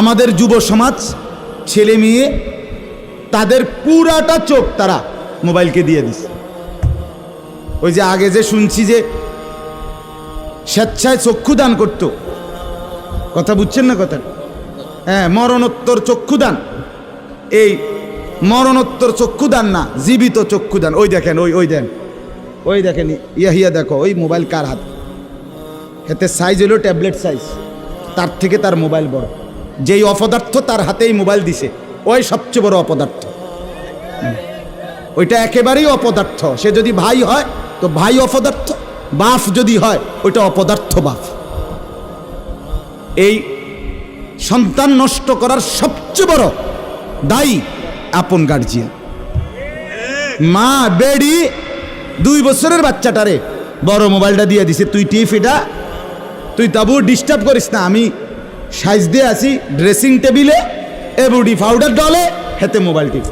আমাদের যুব সমাজ, ছেলে মেয়ে, তাদের পুরাটা চোখ তারা মোবাইলকে দিয়ে দিছে। ওই যে আগে যে শুনছি যে স্বেচ্ছায় চক্ষুদান করত, কথা বুঝছেন না কথা? হ্যাঁ, মরণোত্তর চক্ষুদান। এই মরণোত্তর চক্ষুদান না, জীবিত চক্ষুদান। ওই দেখেন, ওই দেখেন, ইয়া দেখো, ওই মোবাইল কার হাত, এতে সাইজ হলো ট্যাবলেট সাইজ, তার থেকে তার মোবাইল বড়। যেই অপদার্থ তার হাতেই মোবাইল দিছে, ওই সবচেয়ে বড় অপদার্থ। ওইটা একেবারেই অপদার্থ। সে যদি ভাই হয় তো ভাই অপদার্থ, বাপ যদি হয় ওইটা অপদার্থ বাপ। এই সন্তান নষ্ট করার সবচেয়ে বড় দায়ী আপন গার্জিয়ান। মা বেডি 2 বছরের বাচ্চাটারে বড় মোবাইলটা দিয়ে দিছে, তুই টিপ এটা, তুই তাবু ডিস্টার্ব করিস না, আমি সাইজ দিয়ে আছি ড্রেসিং টেবিলে, এবুডি পাউডার ডলে, হেতে মোবাইল টিপ।